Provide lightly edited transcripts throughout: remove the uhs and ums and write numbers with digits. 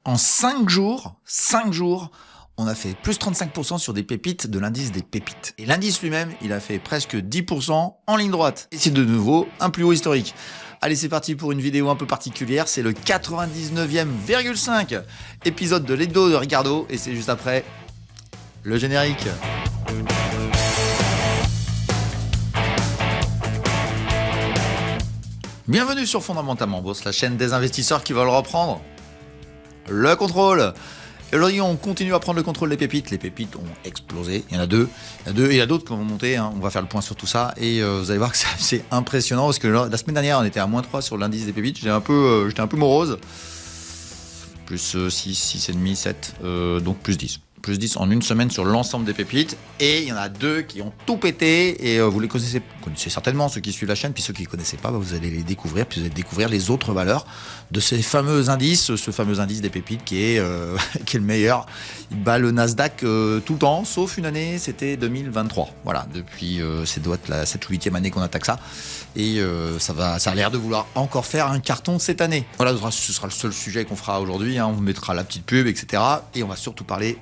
En 5 jours, on a fait plus 35% sur des pépites de l'indice des pépites. Et l'indice lui-même, il a fait presque 10% en ligne droite. Et c'est de nouveau un plus haut historique. Allez, c'est parti pour une vidéo un peu particulière. C'est le 99,5 épisode de l'hebdo de Ricardo. Et c'est juste après le générique. Bienvenue sur Fondamentalement Bourse, la chaîne des investisseurs qui veulent reprendre le contrôle. Et aujourd'hui, on continue à prendre le contrôle des pépites. Les pépites ont explosé. Il y en a deux. Et il y a d'autres qui vont monter. On va faire le point sur tout ça. Et vous allez voir que c'est impressionnant. Parce que la semaine dernière, on était à moins 3 sur l'indice des pépites. J'étais un peu morose. Plus 6, 6,5, 7. Donc plus 10. Plus 10 en une semaine sur l'ensemble des pépites. Et il y en a deux qui ont tout pété. Et vous les connaissez certainement, ceux qui suivent la chaîne. Puis ceux qui ne connaissaient pas, vous allez les découvrir. Puis vous allez découvrir les autres valeurs de ces fameux indices. Ce fameux indice des pépites qui est le meilleur. Il bat le Nasdaq tout le temps, sauf une année, c'était 2023. Voilà, depuis c'est doit être la 7 ou 8e année qu'on attaque ça. Et ça a l'air de vouloir encore faire un carton cette année. Voilà, ce sera le seul sujet qu'on fera aujourd'hui. On vous mettra la petite pub, etc. Et on va surtout parler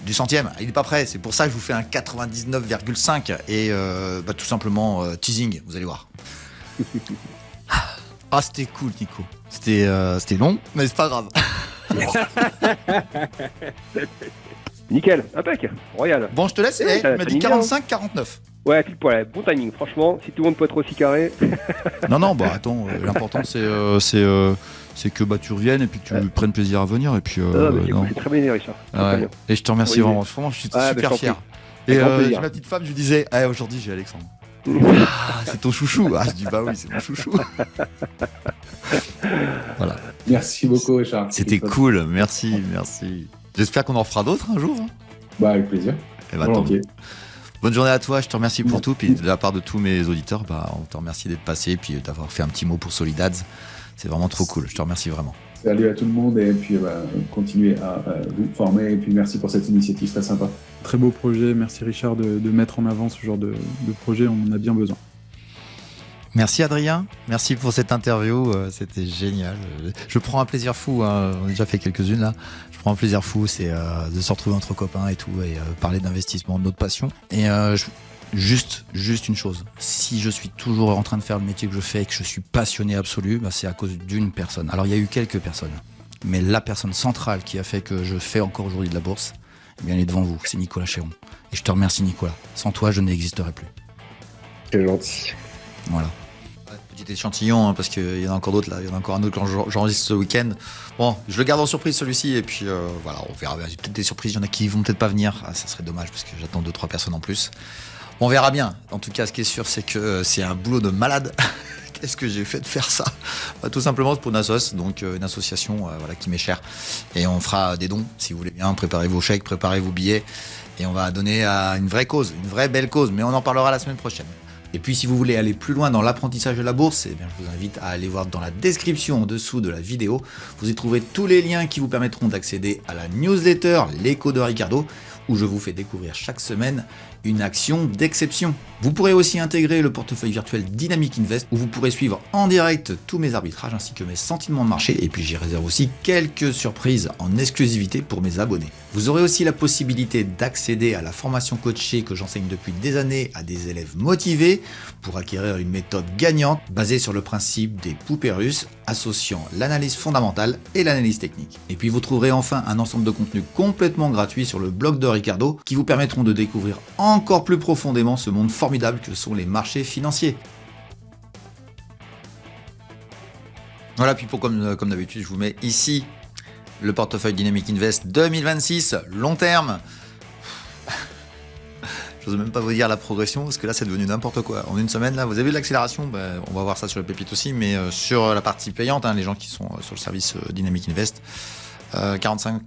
du centième. Il n'est pas prêt, c'est pour ça que je vous fais un 99,5 et tout simplement teasing, vous allez voir. Ah, c'était cool, Nico. C'était long, mais c'est pas grave. Nickel, impec, royal. Bon, je te laisse, tu m'as dit 45-49. Ouais, pile poil, bon timing, franchement, si tout le monde peut être aussi carré. Non, attends, l'important c'est que tu reviennes et puis que tu prennes plaisir à venir. Et puis, c'est très bien, Richard. Ouais. Et je te remercie vraiment, franchement, je suis super fier. Et j'ai ma petite femme, je lui disais, aujourd'hui j'ai Alexandre. C'est ton chouchou. Je dis bah oui, c'est mon chouchou. Voilà. Merci beaucoup, Richard. C'était cool, merci. J'espère qu'on en fera d'autres un jour. Avec plaisir. Et bonne journée à toi, je te remercie pour tout. Puis de la part de tous mes auditeurs, on te remercie d'être passé et puis d'avoir fait un petit mot pour Solidads. C'est vraiment trop cool, je te remercie vraiment. Salut à tout le monde et puis continuez à vous former et puis merci pour cette initiative très sympa. Très beau projet, merci Richard de mettre en avant ce genre de projet, on en a bien besoin. Merci Adrien, merci pour cette interview, c'était génial. Je prends un plaisir fou, on a déjà fait quelques-unes là. Je prends un plaisir fou, c'est de se retrouver entre copains et tout et parler d'investissement, de notre passion. Et juste une chose, si je suis toujours en train de faire le métier que je fais et que je suis passionné absolu, c'est à cause d'une personne. Alors il y a eu quelques personnes, mais la personne centrale qui a fait que je fais encore aujourd'hui de la bourse, elle est devant vous, c'est Nicolas Chéron. Et je te remercie Nicolas, sans toi je n'existerais plus. C'est gentil. Voilà. Petit échantillon, parce qu'il y en a encore d'autres là, il y en a encore un autre quand j'enregistre ce week-end. Bon, je le garde en surprise celui-ci, et puis voilà, on verra. J'ai peut-être des surprises, il y en a qui vont peut-être pas venir, ça serait dommage, parce que j'attends 2-3 personnes en plus. On verra bien. En tout cas, ce qui est sûr, c'est que c'est un boulot de malade. Qu'est-ce que j'ai fait de faire ça ? Tout simplement, c'est pour une assoce, donc une association qui m'est chère. Et on fera des dons, si vous voulez bien. Préparez vos chèques, préparez vos billets. Et on va donner à une vraie cause, une vraie belle cause. Mais on en parlera la semaine prochaine. Et puis, si vous voulez aller plus loin dans l'apprentissage de la bourse, je vous invite à aller voir dans la description en dessous de la vidéo. Vous y trouverez tous les liens qui vous permettront d'accéder à la newsletter L'écho de Ricardo, où je vous fais découvrir chaque semaine une action d'exception. Vous pourrez aussi intégrer le portefeuille virtuel Dynamic Invest, où vous pourrez suivre en direct tous mes arbitrages ainsi que mes sentiments de marché. Et puis j'y réserve aussi quelques surprises en exclusivité pour mes abonnés. Vous aurez aussi la possibilité d'accéder à la formation coachée que j'enseigne depuis des années à des élèves motivés pour acquérir une méthode gagnante basée sur le principe des poupées russes, associant l'analyse fondamentale et l'analyse technique. Et puis vous trouverez enfin un ensemble de contenus complètement gratuits sur le blog de Ricardo qui vous permettront de découvrir encore plus profondément ce monde formidable que sont les marchés financiers. Voilà, puis comme d'habitude, je vous mets ici le portefeuille Dynamic Invest 2026, long terme. J'ose même pas vous dire la progression, parce que là, c'est devenu n'importe quoi. En une semaine, là, vous avez vu l'accélération, on va voir ça sur le pépite aussi, mais sur la partie payante, les gens qui sont sur le service Dynamic Invest, 49%,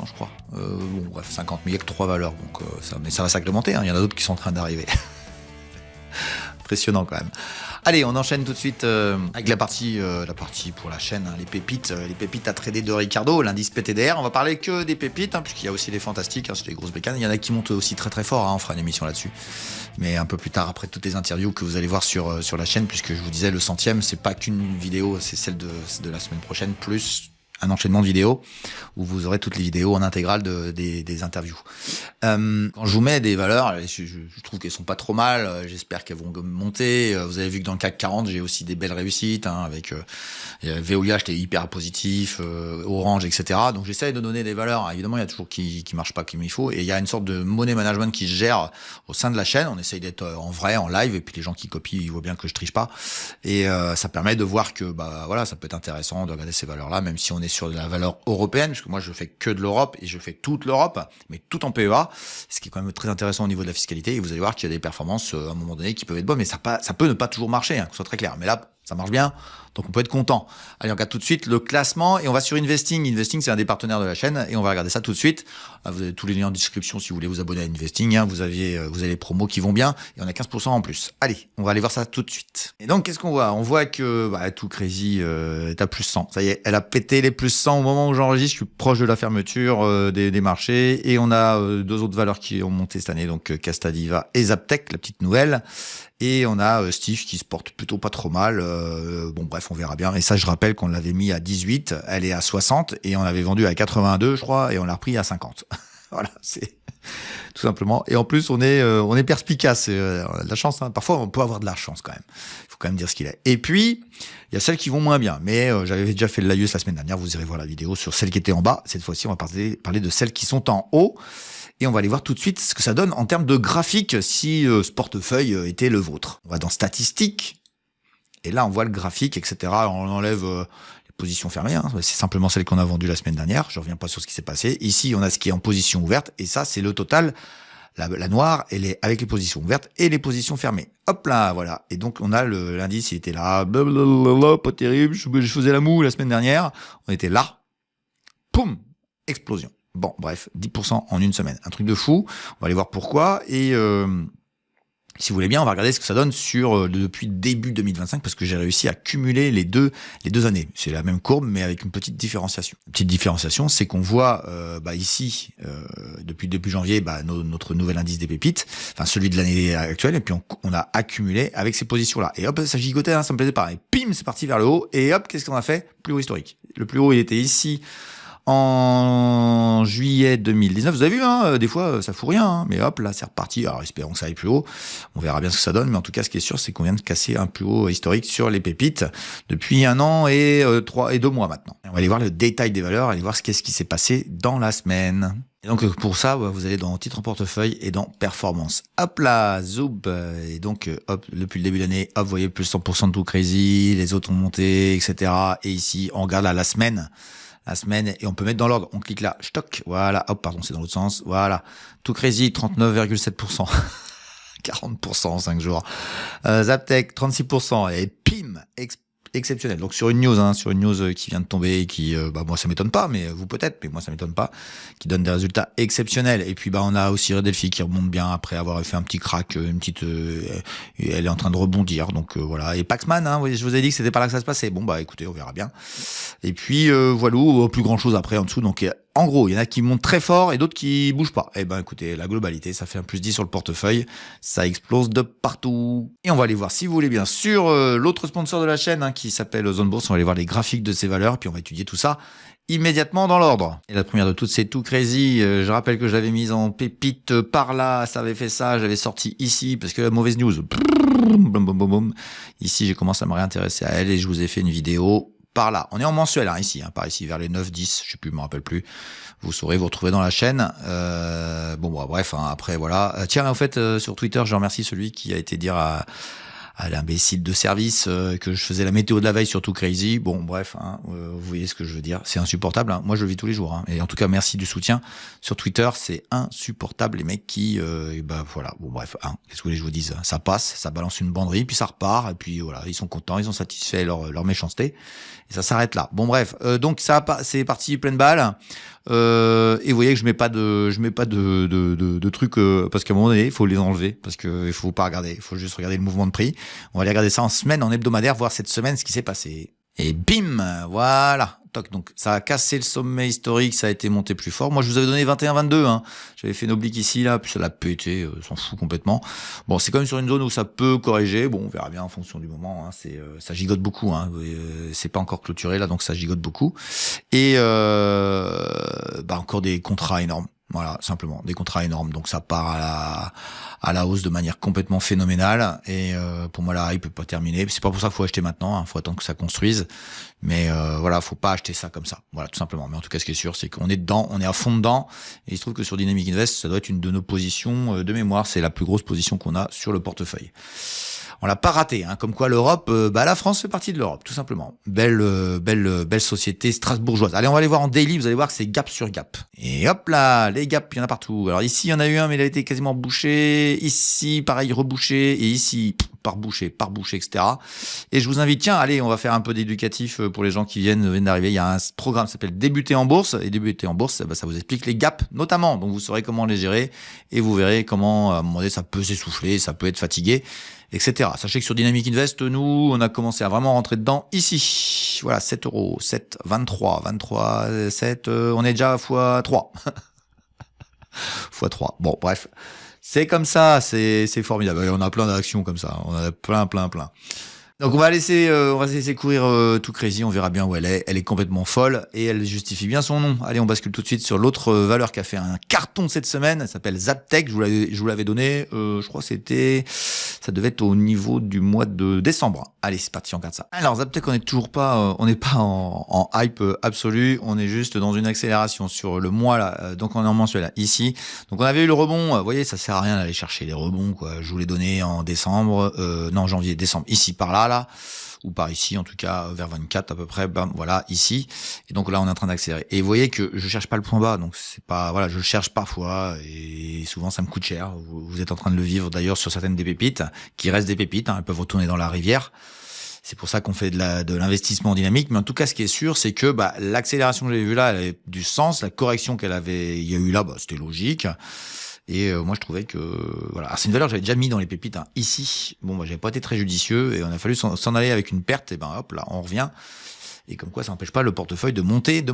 je crois. Bref, 50 000, il n'y a que 3 valeurs, donc mais ça va s'agrémenter, il y en a d'autres qui sont en train d'arriver. Impressionnant quand même. Allez, on enchaîne tout de suite avec la partie pour la chaîne, les pépites à trader de Ricardo, l'indice PTDR. On va parler que des pépites, puisqu'il y a aussi des fantastiques, c'est des grosses bécanes. Il y en a qui montent aussi très très fort, on fera une émission là-dessus. Mais un peu plus tard, après toutes les interviews que vous allez voir sur la chaîne, puisque je vous disais, le centième, c'est pas qu'une vidéo, c'est celle de la semaine prochaine, plus un enchaînement de vidéos où vous aurez toutes les vidéos en intégrale des interviews. Quand je vous mets des valeurs, je trouve qu'elles sont pas trop mal. J'espère qu'elles vont monter. Vous avez vu que dans le CAC 40, j'ai aussi des belles réussites, avec Veolia, j'étais hyper positif, Orange, etc. Donc j'essaie de donner des valeurs. Évidemment, il y a toujours qui marchent pas comme il faut, et il y a une sorte de money management qui se gère au sein de la chaîne. On essaye d'être en vrai, en live, et puis les gens qui copient, ils voient bien que je triche pas, et ça permet de voir que voilà, ça peut être intéressant de regarder ces valeurs-là, même si on est sur de la valeur européenne, parce que moi je fais que de l'Europe et je fais toute l'Europe, mais tout en PEA, ce qui est quand même très intéressant au niveau de la fiscalité. Et vous allez voir qu'il y a des performances à un moment donné qui peuvent être bonnes, mais ça peut ne pas toujours marcher, que ce soit très clair. Mais là, ça marche bien, donc on peut être content. Allez, on regarde tout de suite le classement et on va sur Investing. Investing, c'est un des partenaires de la chaîne et on va regarder ça tout de suite. Vous avez tous les liens en description si vous voulez vous abonner à Investing. Vous avez les promos qui vont bien et on a 15% en plus. Allez, on va aller voir ça tout de suite. Et donc, qu'est-ce qu'on voit? On voit que Too Crazy est à plus 100. Ça y est, elle a pété les plus 100 au moment où j'enregistre. Je suis proche de la fermeture des marchés, et on a deux autres valeurs qui ont monté cette année, donc Castadiva et Zaptec, la petite nouvelle. Et on a Steve qui se porte plutôt pas trop mal. Bon bref, on verra bien. Et ça, je rappelle qu'on l'avait mis à 18, elle est à 60, et on l'avait vendu à 82, je crois, et on l'a repris à 50. Voilà, c'est tout simplement. Et en plus, on est perspicace. On a de la chance, hein. Parfois, on peut avoir de la chance quand même. Il faut quand même dire ce qu'il est. Et puis, il y a celles qui vont moins bien. Mais j'avais déjà fait le laïus la semaine dernière. Vous irez voir la vidéo sur celles qui étaient en bas. Cette fois-ci, on va parler de celles qui sont en haut. Et on va aller voir tout de suite ce que ça donne en termes de graphique si ce portefeuille était le vôtre. On va dans statistiques. Et là, on voit le graphique, etc. On enlève les positions fermées. C'est simplement celle qu'on a vendue la semaine dernière. Je reviens pas sur ce qui s'est passé. Ici, on a ce qui est en position ouverte. Et ça, c'est le total. La noire, elle est avec les positions ouvertes et les positions fermées. Hop là, voilà. Et donc, on a l'indice, il était là. Blablabla, pas terrible. Je faisais la moue la semaine dernière. On était là. Poum! Explosion. Bon, bref, 10% en une semaine. Un truc de fou. On va aller voir pourquoi. Et si vous voulez bien, on va regarder ce que ça donne depuis début 2025, parce que j'ai réussi à cumuler les deux années. C'est la même courbe, mais avec une petite différenciation. La petite différenciation, c'est qu'on voit ici, depuis début janvier, notre nouvel indice des pépites, enfin celui de l'année actuelle, et puis on a accumulé avec ces positions-là. Et hop, ça gigotait, ça me plaisait pas. Et pim, c'est parti vers le haut. Et hop, qu'est-ce qu'on a fait? Plus haut historique. Le plus haut, il était ici, en juillet 2019, vous avez vu, des fois ça fout rien, mais hop, là c'est reparti. Alors espérons que ça aille plus haut, on verra bien ce que ça donne, mais en tout cas ce qui est sûr, c'est qu'on vient de casser un plus haut historique sur les pépites depuis 1 an et 2 mois maintenant. On va aller voir le détail des valeurs, aller voir qu'est-ce qui s'est passé dans la semaine. Et donc pour ça, vous allez dans titre en portefeuille et dans performance. Hop là, zoom. Et donc hop, depuis le début de l'année, hop, vous voyez plus 100% de Too Crazy, les autres ont monté, etc. Et ici, on regarde là la semaine, et on peut mettre dans l'ordre. On clique là, stock, voilà, hop, pardon, c'est dans l'autre sens, voilà. Too Crazy, 39,7%. 40% en 5 jours. Zaptec, 36%. Et pim, exceptionnel. Donc sur une news qui vient de tomber et qui moi ça m'étonne pas, mais vous peut-être, mais moi ça m'étonne pas, qui donne des résultats exceptionnels. Et puis on a aussi Redelphi qui remonte bien après avoir fait un petit crack, elle est en train de rebondir, donc voilà. Et Paxman, je vous ai dit que c'était par là que ça se passait. Bon écoutez, on verra bien. Et puis voilà, plus grand chose après en dessous. Donc en gros, il y en a qui montent très fort et d'autres qui bougent pas. Et écoutez, la globalité, ça fait un plus 10 sur le portefeuille. Ça explose de partout. Et on va aller voir, si vous voulez bien, sur l'autre sponsor de la chaîne, qui s'appelle Zone Bourse. On va aller voir les graphiques de ces valeurs, puis on va étudier tout ça immédiatement dans l'ordre. Et la première de toutes, c'est Too Crazy. Je rappelle que je l'avais mise en pépite par là. Ça avait fait ça. J'avais sorti ici parce que mauvaise news. Ici, j'ai commencé à me réintéresser à elle et je vous ai fait une vidéo par là. On est en mensuel, ici, par ici, vers les 9, 10, je sais plus, je me rappelle plus. Vous saurez, vous retrouvez dans la chaîne. Bref, après, voilà. Tiens, en fait, sur Twitter, je remercie celui qui a été dire à l'imbécile de service que je faisais la météo de la veille sur Too Crazy. Bon, bref, vous voyez ce que je veux dire. C'est insupportable. Moi, je le vis tous les jours. Et en tout cas, merci du soutien. Sur Twitter, c'est insupportable, les mecs qui... voilà. Bon, bref, qu'est-ce que vous voulez que je vous dise? Ça passe, ça balance une banderie, puis ça repart, et puis voilà, ils sont contents, ils ont satisfait leur méchanceté. Et ça s'arrête là. Bon, bref. Donc, c'est parti pleine balle. Et vous voyez que je mets pas de trucs parce qu'à un moment donné il faut les enlever parce que il faut pas regarder, il faut juste regarder le mouvement de prix. On va aller regarder ça en semaine, en hebdomadaire, voir cette semaine ce qui s'est passé. Et bim, voilà. Toc. Donc ça a cassé le sommet historique, ça a été monté plus fort. Moi je vous avais donné 21-22, hein. J'avais fait une oblique ici, là, puis ça l'a pété, s'en fout complètement. Bon, c'est quand même sur une zone où ça peut corriger. Bon, on verra bien en fonction du moment, hein. Ça gigote beaucoup, hein. C'est pas encore clôturé là, donc ça gigote beaucoup. Et encore des contrats énormes. Voilà, simplement des contrats énormes. Donc ça part à la hausse de manière complètement phénoménale. Et pour moi la hype peut pas terminer. C'est pas pour ça qu'il faut acheter maintenant. Hein. Faut attendre que ça construise. Mais voilà, faut pas acheter ça comme ça. Voilà, tout simplement. Mais en tout cas, ce qui est sûr, c'est qu'on est dedans, on est à fond dedans. Et il se trouve que sur Dynamic Invest, ça doit être une de nos positions de mémoire. C'est la plus grosse position qu'on a sur le portefeuille. On l'a pas raté, hein. Comme quoi l'Europe, la France fait partie de l'Europe, tout simplement. Belle société strasbourgeoise. Allez, on va aller voir en daily, vous allez voir que c'est gap sur gap. Et hop là, les gaps, il y en a partout. Alors ici, il y en a eu un, mais il a été quasiment bouché. Ici, pareil, rebouché. Et ici, par bouché, etc. Et je vous invite, tiens, allez, on va faire un peu d'éducatif pour les gens qui viennent d'arriver. Il y a un programme qui s'appelle Débuter en bourse. Et débuter en bourse, ça vous explique les gaps, notamment. Donc vous saurez comment les gérer. Et vous verrez comment, à un moment donné, ça peut s'essouffler, ça peut être fatigué, etc. Sachez que sur Dynamic Invest, nous, on a commencé à vraiment rentrer dedans ici. Voilà, 7 €, 7, 23, 7, on est déjà x3. x3. Bon, bref. C'est comme ça, c'est formidable. Et on a plein d'actions comme ça. On a plein. Donc on va laisser courir tout crazy, on verra bien où elle est. Elle est complètement folle et elle justifie bien son nom. Allez, on bascule tout de suite sur l'autre valeur qui a fait un carton cette semaine. Elle s'appelle Zaptec. Je vous l'avais donné. Je crois que ça devait être au niveau du mois de décembre. Allez, c'est parti, on regarde ça. Alors Zaptec, on n'est pas en hype absolu. On est juste dans une accélération sur le mois là. Donc on est en mensuel là, ici. Donc on avait eu le rebond. Vous voyez, ça sert à rien d'aller chercher les rebonds quoi. Je vous l'ai donné en décembre, janvier, décembre. Ici par là. Ou par ici, en tout cas vers 24 à peu près, voilà, ici. Et donc là, on est en train d'accélérer. Et vous voyez que je cherche pas le point bas, donc c'est pas, voilà, je le cherche parfois et souvent ça me coûte cher. Vous êtes en train de le vivre d'ailleurs sur certaines des pépites, qui restent des pépites, hein, elles peuvent retourner dans la rivière. C'est pour ça qu'on fait de l'investissement dynamique. Mais en tout cas, ce qui est sûr, c'est que l'accélération que j'ai vue là, elle avait du sens. La correction il y a eu là, c'était logique. Et moi je trouvais que voilà, c'est une valeur que j'avais déjà mis dans les pépites hein. Ici. Bon, j'avais pas été très judicieux et on a fallu s'en aller avec une perte. Et hop là, on revient. Et comme quoi, ça n'empêche pas le portefeuille de monter.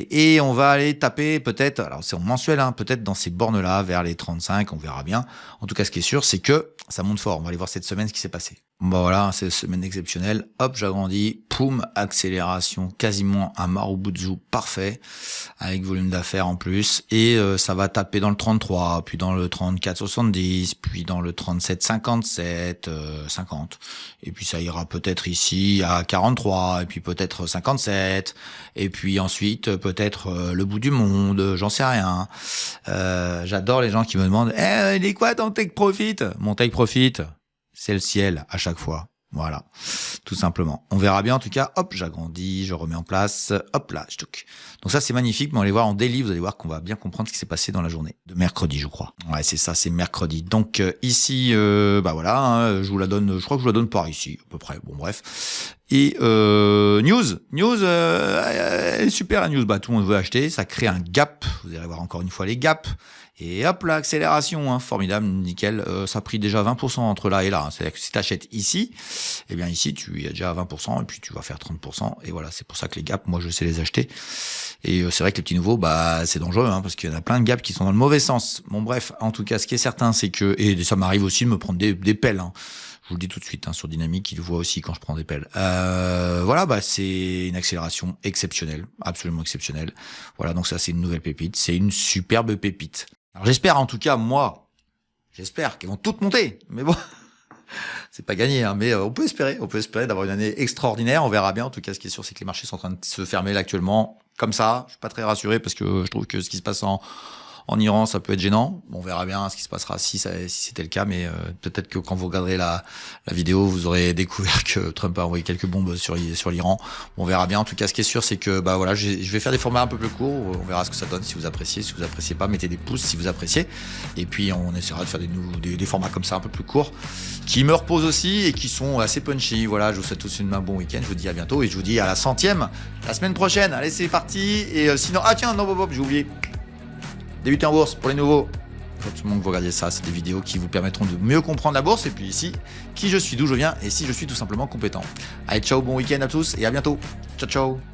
Et on va aller taper peut-être, alors c'est en mensuel, hein, peut-être dans ces bornes-là, vers les 35, on verra bien. En tout cas, ce qui est sûr, c'est que ça monte fort. On va aller voir cette semaine ce qui s'est passé. Voilà, c'est une semaine exceptionnelle. Hop, j'agrandis, poum, accélération, quasiment un Marubuzu parfait, avec volume d'affaires en plus. Et ça va taper dans le 33, puis dans le 34,70, puis dans le 37,57, 50. Et puis ça ira peut-être ici à 43, et puis peut-être 57, et puis ensuite peut-être le bout du monde, j'en sais rien. J'adore les gens qui me demandent « il est quoi ton take profit ?» Mon take profit, c'est le ciel à chaque fois. Voilà, tout simplement. On verra bien en tout cas. Hop, j'agrandis, je remets en place. Hop là, je touche. Donc ça, c'est magnifique. Mais on va aller voir en daily. Vous allez voir qu'on va bien comprendre ce qui s'est passé dans la journée de mercredi, je crois. Ouais, c'est ça, c'est mercredi. Donc ici, voilà, hein, je vous la donne. Je crois que je vous la donne par ici, à peu près. Bon, bref. Et news, elle est super la news. Tout le monde veut acheter. Ça crée un gap. Vous allez voir encore une fois les gaps. Et hop là, accélération, hein, formidable, nickel. Ça a pris déjà 20% entre là et là. Hein. C'est-à-dire que si tu achètes ici, eh bien ici, tu y as déjà 20% et puis tu vas faire 30%. Et voilà, c'est pour ça que les gaps, moi, je sais les acheter. Et c'est vrai que les petits nouveaux, c'est dangereux, hein, parce qu'il y en a plein de gaps qui sont dans le mauvais sens. Bon, bref, en tout cas, ce qui est certain, c'est que, et ça m'arrive aussi de me prendre des pelles, hein. Je vous le dis tout de suite, hein, sur Dynamique, il le voit aussi quand je prends des pelles. Voilà, c'est une accélération exceptionnelle, absolument exceptionnelle. Voilà, donc ça, c'est une nouvelle pépite. C'est une superbe pépite. Alors j'espère, en tout cas, j'espère qu'elles vont toutes monter. Mais bon, c'est pas gagné, hein, mais on peut espérer d'avoir une année extraordinaire. On verra bien. En tout cas, ce qui est sûr, c'est que les marchés sont en train de se fermer là actuellement. Comme ça, je suis pas très rassuré parce que je trouve que ce qui se passe en Iran, ça peut être gênant. Bon, on verra bien ce qui se passera si c'était le cas, mais peut-être que quand vous regarderez la vidéo, vous aurez découvert que Trump a envoyé quelques bombes sur l'Iran. Bon, on verra bien. En tout cas, ce qui est sûr, c'est que voilà, je vais faire des formats un peu plus courts. On verra ce que ça donne, si vous appréciez. Si vous appréciez pas, mettez des pouces si vous appréciez. Et puis, on essaiera de faire des formats comme ça un peu plus courts, qui me reposent aussi et qui sont assez punchy. Voilà, je vous souhaite tous un bon week-end. Je vous dis à bientôt et je vous dis à la 100e la semaine prochaine. Allez, c'est parti. Et sinon, tiens, non, Bob, j'ai oublié. Débuter en bourse pour les nouveaux. faut absolument que vous regardiez ça. C'est des vidéos qui vous permettront de mieux comprendre la bourse et puis ici, qui je suis, d'où je viens et si je suis tout simplement compétent. Allez, ciao, bon week-end à tous et à bientôt. Ciao, ciao.